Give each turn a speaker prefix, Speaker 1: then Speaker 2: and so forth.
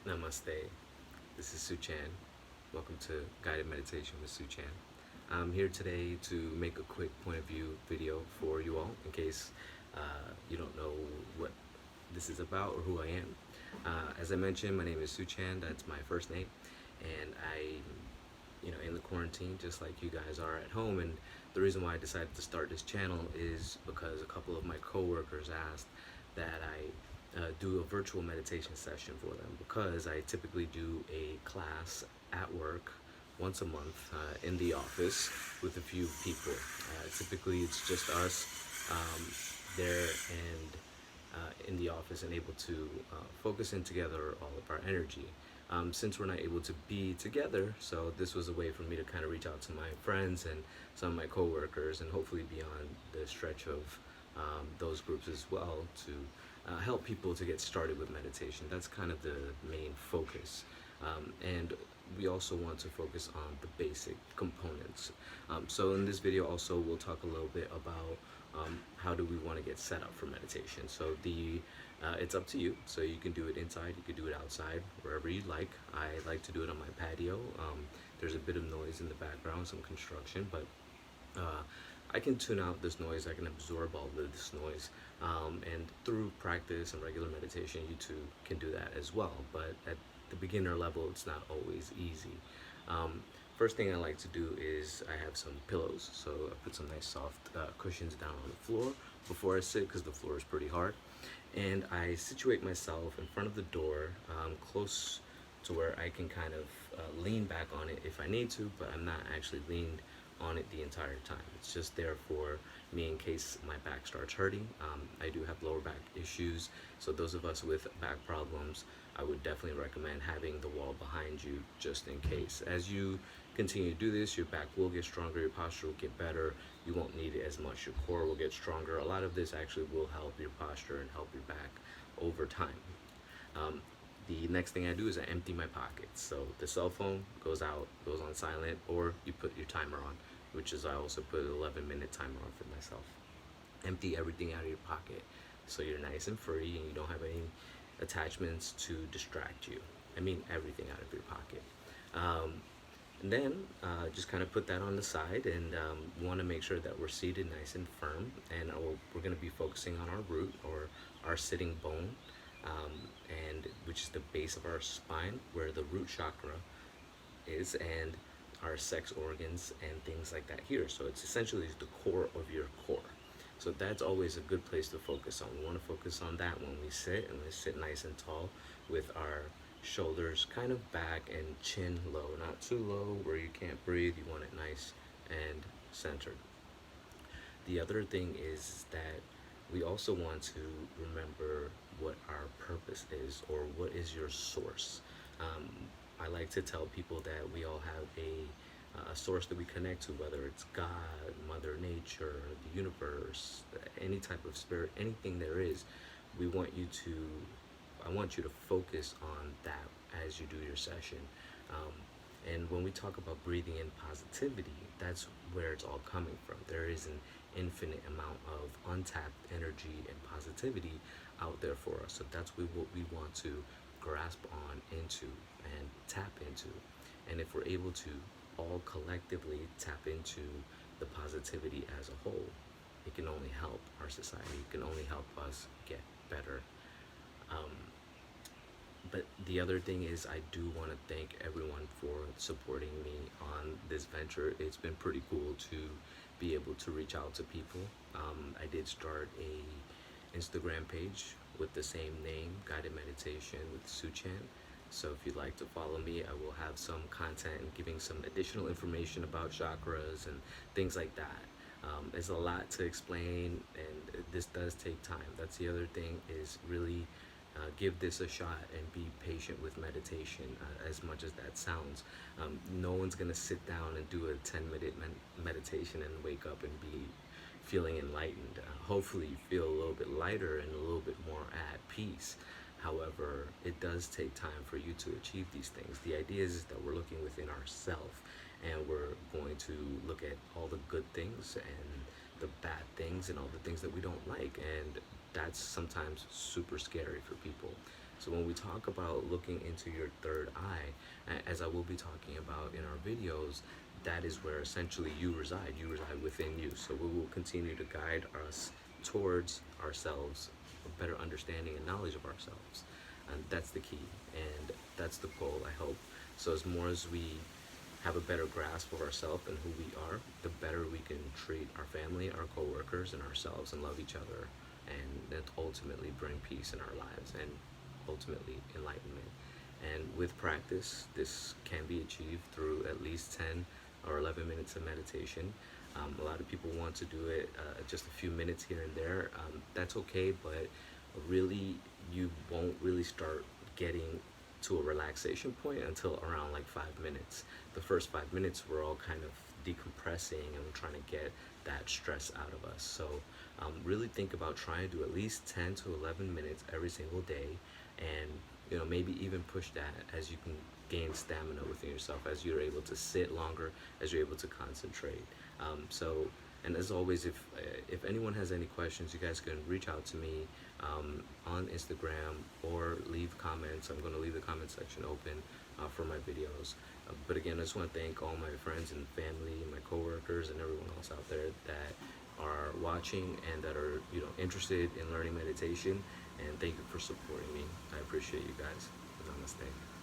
Speaker 1: Namaste. This is Sewchan. Welcome to Guided Meditation with Sewchan. I'm here today to make a quick point of view video for you all in case you don't know what this is about or who I am. As I mentioned, my name is Sewchan. That's my first name, and in the quarantine, just like you guys are at home. And the reason why I decided to start this channel is because a couple of my coworkers asked that I do a virtual meditation session for them, because I typically do a class at work once a month in the office with a few people. Typically, it's just us there and in the office, and able to focus in together all of our energy. Since we're not able to be together, so this was a way for me to kind of reach out to my friends and some of my coworkers, and hopefully beyond the stretch of those groups as well, to help people to get started with meditation. That's kind of the main focus. And we also want to focus on the basic components. So in this video also, we'll talk a little bit about how do we want to get set up for meditation. So it's up to you. So you can do it inside, you can do it outside, wherever you'd like. I like to do it on my patio. There's a bit of noise in the background, some construction, but I can tune out this noise, I can absorb all of this noise, and through practice and regular meditation, you too can do that as well. But at the beginner level, it's not always easy. First thing I like to do is I have some pillows, so I put some nice soft cushions down on the floor before I sit, because the floor is pretty hard, and I situate myself in front of the door, close to where I can kind of lean back on it if I need to, but I'm not actually leaned on it the entire time. It's just there for me in case my back starts hurting. I do have lower back issues, so those of us with back problems, I would definitely recommend having the wall behind you just in case. As you continue to do this, your back will get stronger, your posture will get better, you won't need it as much, your core will get stronger. A lot of this actually will help your posture and help your back over time. The next thing I do is I empty my pockets. So the cell phone goes out, goes on silent, or you put your timer on, which is I also put an 11-minute timer on for myself. Empty everything out of your pocket so you're nice and free and you don't have any attachments to distract you. I mean everything out of your pocket. And then just kind of put that on the side, and we want to make sure that we're seated nice and firm, and we're going to be focusing on our root, or our sitting bone, and which is the base of our spine, where the root chakra is, and our sex organs and things like that here. So it's essentially the core of your core. So that's always a good place to focus on. We want to focus on that when we sit, and we sit nice and tall with our shoulders kind of back and chin low, not too low where you can't breathe. You want it nice and centered. The other thing is that we also want to remember what our purpose is, or what is your source. I like to tell people that we all have a source that we connect to, whether it's God, Mother Nature, the universe, any type of spirit, anything there is. I want you to focus on that as you do your session. And when we talk about breathing in positivity, that's where it's all coming from. There is an infinite amount of untapped energy and positivity out there for us. So that's what we want to grasp on into and tap into. And if we're able to all collectively tap into the positivity as a whole, it can only help our society. It can only help us get better. But the other thing is, I do want to thank everyone for supporting me on this venture. It's been pretty cool to be able to reach out to people. I did start a Instagram page with the same name, Guided Meditation with Sewchan. So if you'd like to follow me, I will have some content and giving some additional information about chakras and things like that. There's a lot to explain, and this does take time. That's the other thing, is really give this a shot and be patient with meditation, as much as that sounds. No one's gonna sit down and do a 10-minute meditation and wake up and be feeling enlightened. Hopefully you feel a little bit lighter and a little bit more at peace. However, it does take time for you to achieve these things. The idea is that we're looking within ourselves, and we're going to look at all the good things and the bad things and all the things that we don't like, and that's sometimes super scary for people. So when we talk about looking into your third eye, as I will be talking about in our videos, that is where essentially you reside. You reside within you. So we will continue to guide us towards ourselves, a better understanding and knowledge of ourselves. And that's the key. And that's the goal, I hope. So as more as we have a better grasp of ourselves and who we are, the better we can treat our family, our coworkers, and ourselves, and love each other, and that ultimately bring peace in our lives and ultimately enlightenment. And with practice, this can be achieved through at least 10 or 11 minutes of meditation. A lot of people want to do it just a few minutes here and there. That's okay, but really, you won't really start getting to a relaxation point until around like 5 minutes. The first 5 minutes, we're all kind of decompressing and we're trying to get that stress out of us. So, really think about trying to do at least 10 to 11 minutes every single day, and maybe even push that as you can gain stamina within yourself, as you're able to sit longer, as you're able to concentrate. So, and as always, if anyone has any questions, you guys can reach out to me on Instagram or leave comments. I'm going to leave the comment section open for my videos. But again, I just want to thank all my friends and family, my coworkers, and everyone else out there that are watching and that are interested in learning meditation. And thank you for supporting me. I appreciate you guys. Namaste.